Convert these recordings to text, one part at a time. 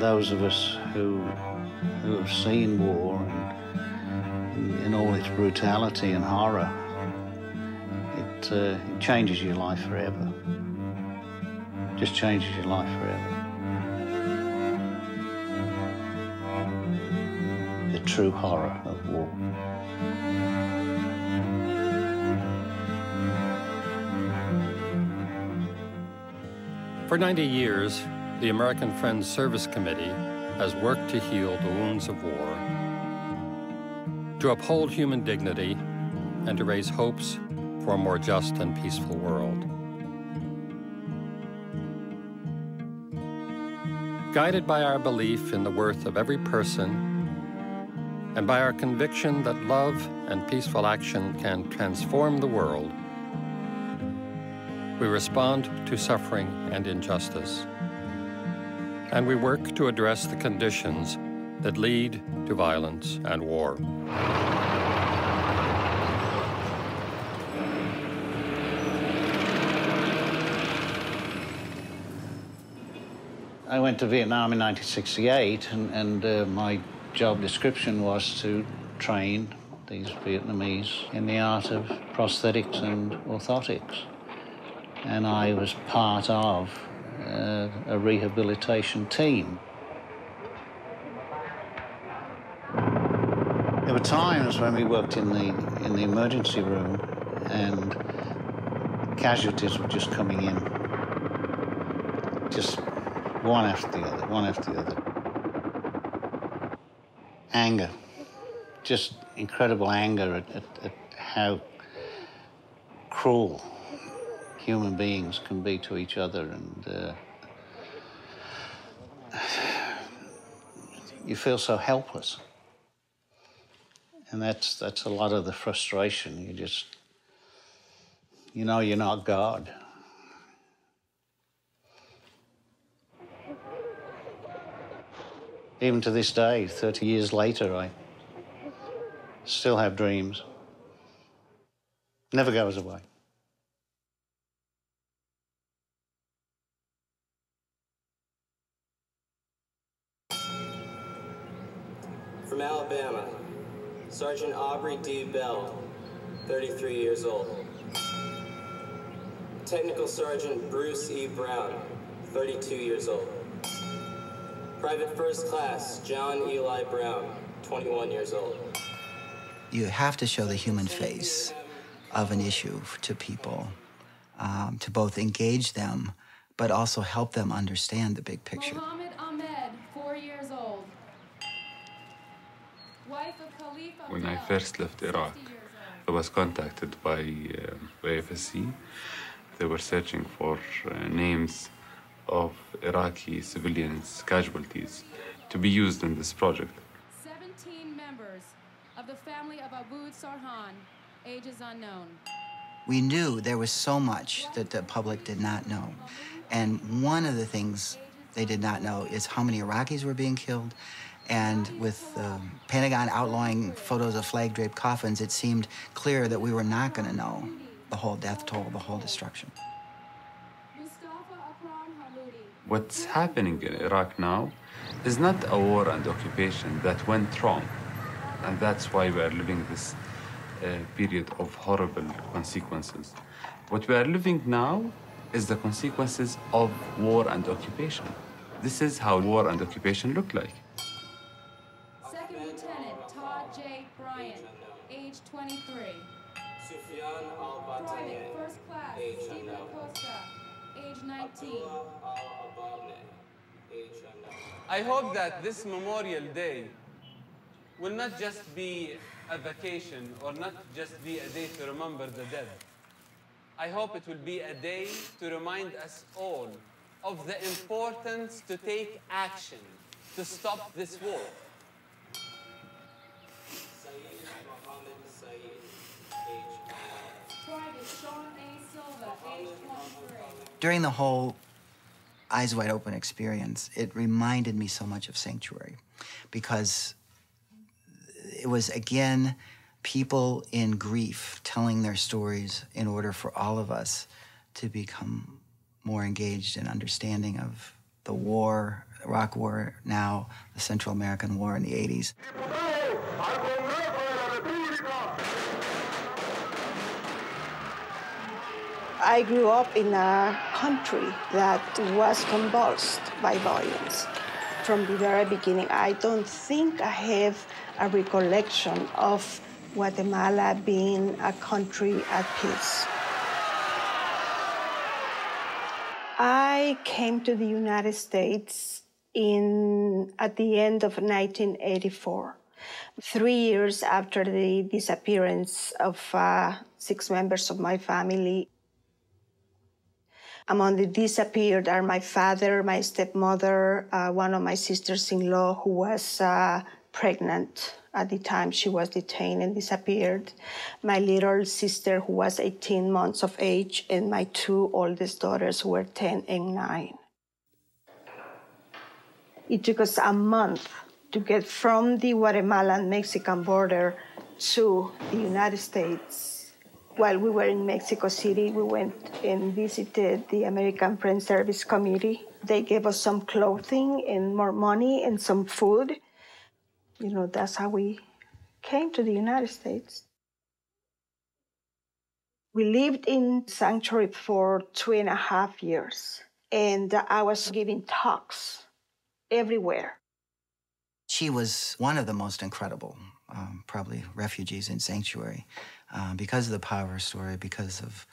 those of us who have seen war and in all its brutality and horror, it changes your life forever. Just changes your life forever. The true horror of war. For 90 years, the American Friends Service Committee has worked to heal the wounds of war, to uphold human dignity, and to raise hopes for a more just and peaceful world. Guided by our belief in the worth of every person and by our conviction that love and peaceful action can transform the world, we respond to suffering and injustice, and we work to address the conditions that lead to violence and war. I went to Vietnam in 1968, and my job description was to train these Vietnamese in the art of prosthetics and orthotics. And I was part of a rehabilitation team. There were times when we worked in the emergency room and casualties were just coming in, just one after the other, one after the other. Anger, just incredible anger at how cruel human beings can be to each other, and you feel so helpless. And that's a lot of the frustration. You know you're not God. Even to this day, 30 years later, I still have dreams. Never goes away. From Alabama, Sergeant Aubrey D. Bell, 33 years old. Technical Sergeant Bruce E. Brown, 32 years old. Private First Class John Eli Brown, 21 years old. You have to show the human face of an issue to people, to both engage them, but also help them understand the big picture. Mohammed Ahmed, 4 years old. Wife of Khalifa When I Bell, first left Iraq, 60 years I was contacted by FSC. They were searching for names of Iraqi civilians, casualties, to be used in this project. 17 members of the family of Aboud Sarhan, ages unknown. We knew there was so much that the public did not know. And one of the things they did not know is how many Iraqis were being killed. And with the Pentagon outlawing photos of flag-draped coffins, it seemed clear that we were not going to know the whole death toll, the whole destruction. What's happening in Iraq now is not a war and occupation that went wrong. And that's why we are living this period of horrible consequences. What we are living now is the consequences of war and occupation. This is how war and occupation look like. Second Lieutenant Todd J. Bryant, age 23. Sufyan Al-Batani, Private First Class age Stephen unknown. Acosta, age 19. Al-Ababne, age unknown. I hope that this Memorial Day will not just be a vacation or not just be a day to remember the dead. I hope it will be a day to remind us all of the importance to take action to stop this war. Saeed Mohammed Saeed, age unknown. Private Sean A. Silva, age 23. During the whole Eyes Wide Open experience, it reminded me so much of Sanctuary, because it was, again, people in grief telling their stories in order for all of us to become more engaged and understanding of the war Iraq War now, the Central American War in the 80s. I grew up in a country that was convulsed by violence. From the very beginning, I don't think I have a recollection of Guatemala being a country at peace. I came to the United States at the end of 1984, 3 years after the disappearance of 6 members of my family. Among the disappeared are my father, my stepmother, one of my sisters-in-law who was pregnant at the time she was detained and disappeared, my little sister who was 18 months of age, and my 2 oldest daughters who were 10 and 9. It took us a month to get from the Guatemalan-Mexican border to the United States. While we were in Mexico City, we went and visited the American Friends Service Committee. They gave us some clothing and more money and some food. You know, that's how we came to the United States. We lived in sanctuary for 2.5 years, and I was giving talks everywhere. She was one of the most incredible, probably, refugees in sanctuary because of the power of her story, because of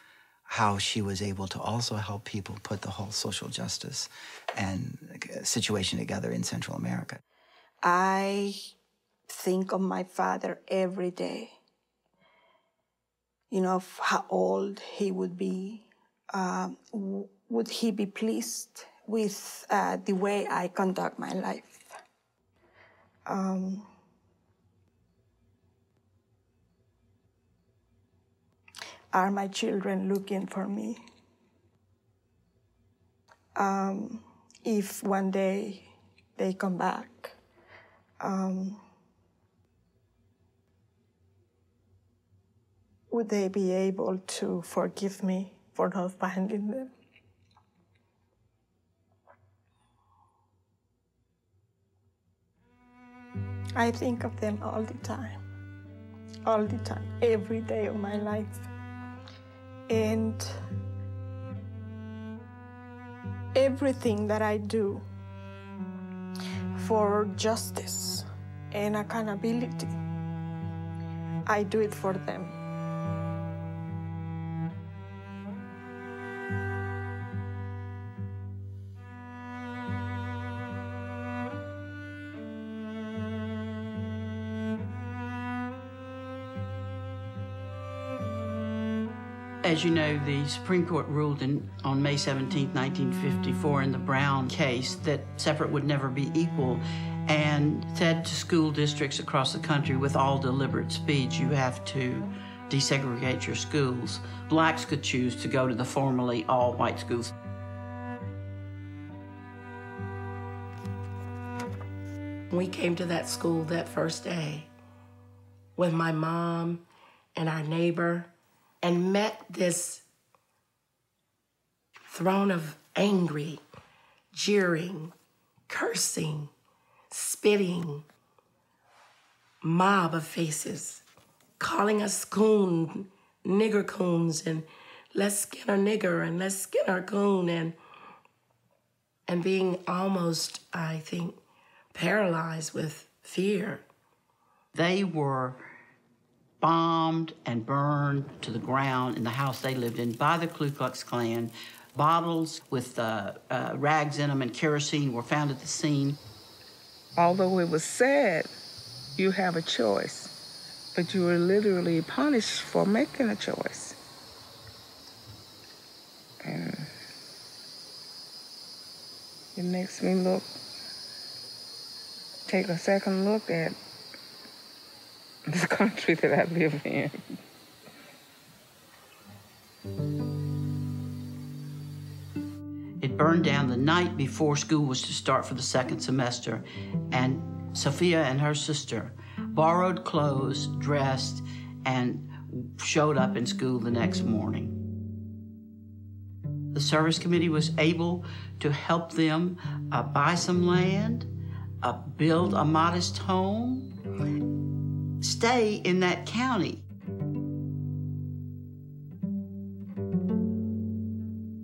how she was able to also help people put the whole social justice and situation together in Central America. I think of my father every day. You know, how old he would be. Would he be pleased with the way I conduct my life? Are my children looking for me? If one day they come back, would they be able to forgive me for not finding them? I think of them all the time, every day of my life. And everything that I do for justice and accountability, I do it for them. As you know, the Supreme Court ruled on May 17, 1954 in the Brown case that separate would never be equal, and said to school districts across the country, with all deliberate speed, you have to desegregate your schools. Blacks could choose to go to the formerly all-white schools. We came to that school that first day with my mom and our neighbor, and met this throng of angry, jeering, cursing, spitting mob of faces, calling us coon, nigger coons, and let's skin a nigger, and let's skin our coon, and being almost, I think, paralyzed with fear. They were bombed and burned to the ground in the house they lived in by the Ku Klux Klan. Bottles with rags in them and kerosene were found at the scene. Although it was sad, you have a choice, but you were literally punished for making a choice. And it makes me take a second look at this country that I live in. It burned down the night before school was to start for the second semester, and Sophia and her sister borrowed clothes, dressed, and showed up in school the next morning. The service committee was able to help them buy some land, build a modest home, stay in that county.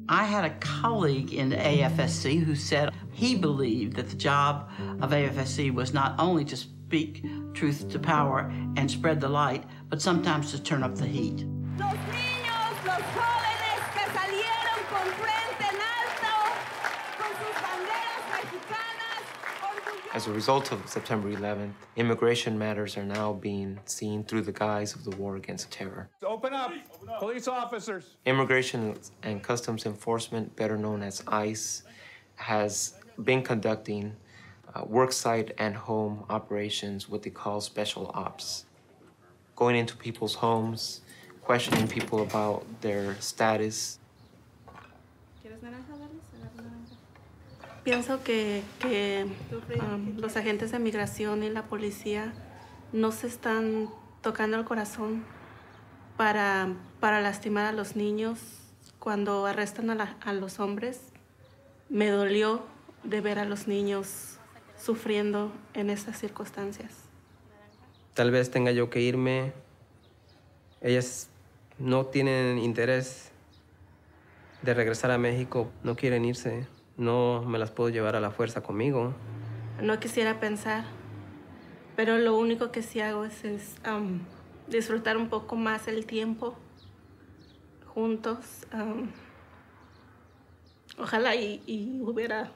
I had a colleague in AFSC who said he believed that the job of AFSC was not only to speak truth to power and spread the light, but sometimes to turn up the heat. Los niños, los jóvenes que salieron con frente en alto, con sus banderas mexicanas, orgullosos. As a result of September 11th, immigration matters are now being seen through the guise of the war against terror. Open up, police officers. Immigration and Customs Enforcement, better known as ICE, has been conducting worksite and home operations, what they call special ops. Going into people's homes, questioning people about their status. Pienso que los agentes de migración y la policía no se están tocando el corazón para lastimar a los niños cuando arrestan a los hombres. Me dolió de ver a los niños sufriendo en estas circunstancias. Tal vez tenga yo que irme. Ellas no tienen interés de regresar a México, no quieren irse. No me las puedo llevar a la fuerza conmigo. No quisiera pensar, pero lo único que sí hago es disfrutar un poco más el tiempo juntos. Ojalá y hubiera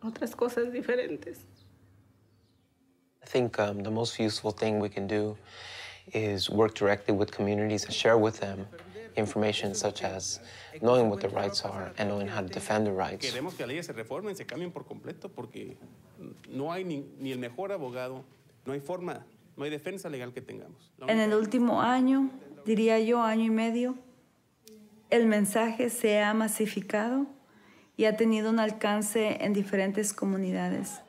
otras cosas diferentes. I think the most useful thing we can do is work directly with communities and share with them information such as knowing what their rights are and knowing how to defend their rights. Queremos que las leyes se reformen, se cambien por completo, porque no hay ni el mejor abogado, no hay forma, no hay defensa legal que tengamos. En el último año, diría yo, año y medio, el mensaje se ha masificado y ha tenido un alcance en diferentes comunidades.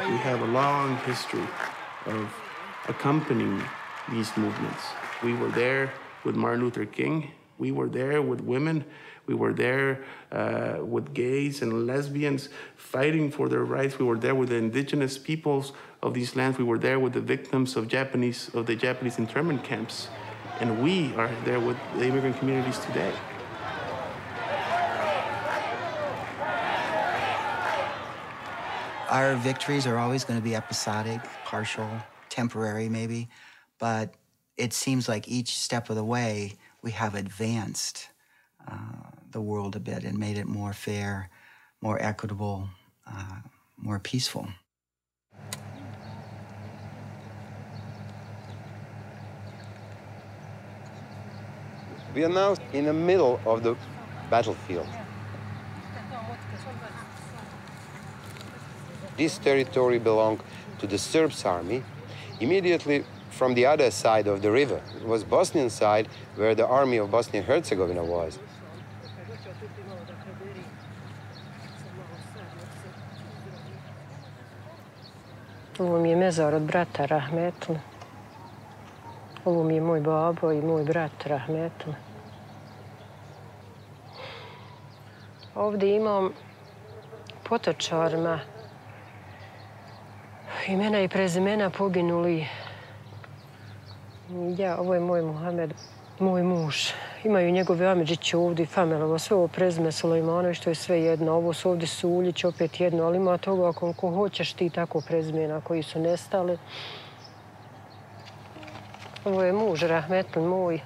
We have a long history of accompanying these movements. We were there with Martin Luther King. We were there with women. We were there with gays and lesbians fighting for their rights. We were there with the indigenous peoples of these lands. We were there with the victims of the Japanese internment camps. And we are there with the immigrant communities today. Our victories are always going to be episodic, partial, temporary maybe, but it seems like each step of the way we have advanced the world a bit and made it more fair, more equitable, more peaceful. We are now in the middle of the battlefield. This territory belonged to the Serbs army. Immediately from the other side of the river, it was Bosnian side where the army of Bosnia and Herzegovina was. Ovo mi je mezar od brata Rahmetli. Ovo mi je moj babo i moj brat Rahmetli. Ovdje imam potočarima imena i prezimena poginuli. Ovo je moj Muhamed, moj muž. Imaju njegovi amidžići ovdje, Famelovo, sve ovo prezime Sulejmanović, to je sve jedno. Ovo su ovdje Suljić, opet jedno, ali ima toga ako hoćeš ti tako prezimena koji su nestali. Ovo je muž, Rahmetli moj.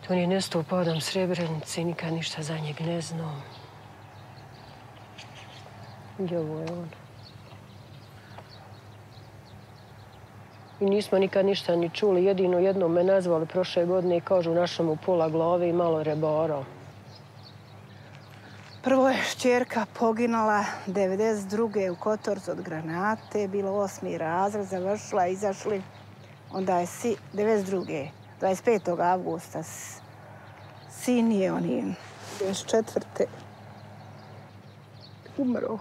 On je nestao padom Srebrenice i nikad ništa za njeg ne znam. I ovo je on. I nismo nikad ništa ni čuli, jedino jednom me nazvali prošle godine i kažu našao mu pola glave i malo rebara. Prvo je šćerka poginula 92. u Kotorcu od granate, bilo 8. razred, završila, izašli. Onda je 92. 25. avgusta sin je onim 94. umro.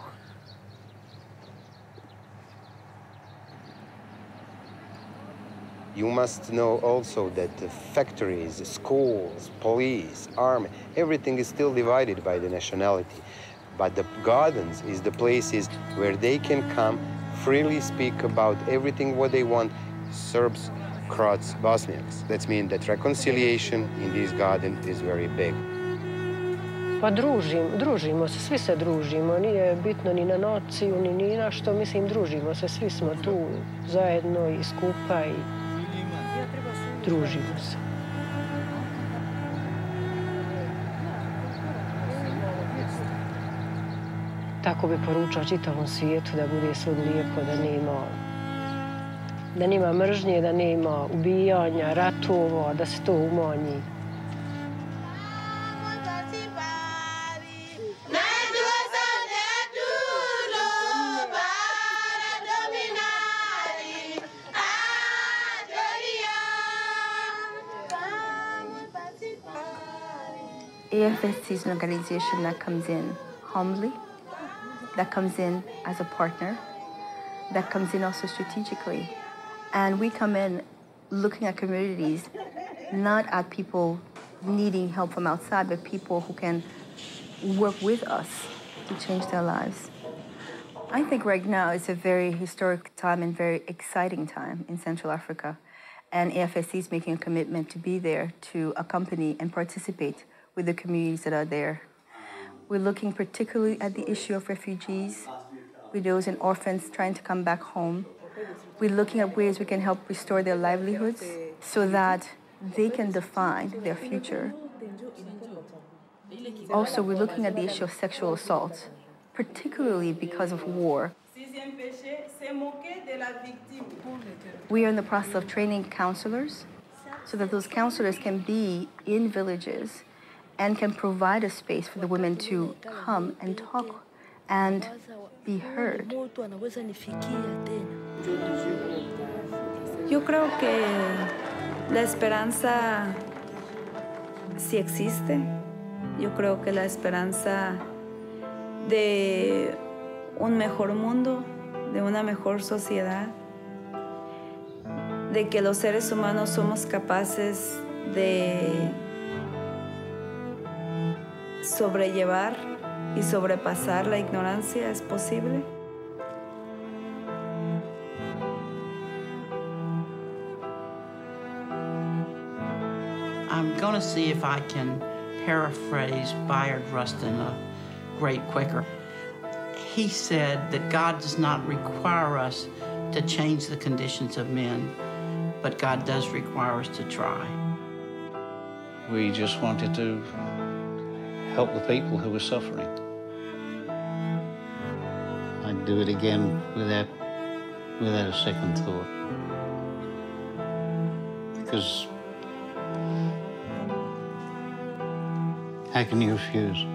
You must know also that the factories, schools, police, army, everything is still divided by the nationality. But the gardens is the places where they can come, freely speak about everything what they want, Serbs, Croats, Bosniaks. That means that reconciliation in this garden is very big. Pa družimo se, svi se družimo, nije bitno ni na naciju, ni na što, mislim, družimo se, svi smo tu zajedno i skupa i družimo se. Tako bi poručila čitavom svijetu da bude svud lijepo, da nema mržnje, da nema ubijanja, ratova, da se to umanji. AFSC is an organization that comes in humbly, that comes in as a partner, that comes in also strategically. And we come in looking at communities, not at people needing help from outside, but people who can work with us to change their lives. I think right now it's a very historic time and very exciting time in Central Africa. And AFSC is making a commitment to be there to accompany and participate with the communities that are there. We're looking particularly at the issue of refugees, widows and orphans trying to come back home. We're looking at ways we can help restore their livelihoods so that they can define their future. Also, we're looking at the issue of sexual assault, particularly because of war. We are in the process of training counselors so that those counselors can be in villages and can provide a space for the women to come and talk and be heard. Yo creo que la esperanza sí existe. Yo creo que la esperanza de un mejor mundo, de una mejor sociedad, de que los seres humanos somos capaces de sobrellevar y sobrepasar la ignorancia es posible. I'm going to see if I can paraphrase Bayard Rustin, a great Quaker. He said that God does not require us to change the conditions of men, but God does require us to try. We just wanted to help the people who were suffering. I'd do it again without a second thought. Because how can you refuse?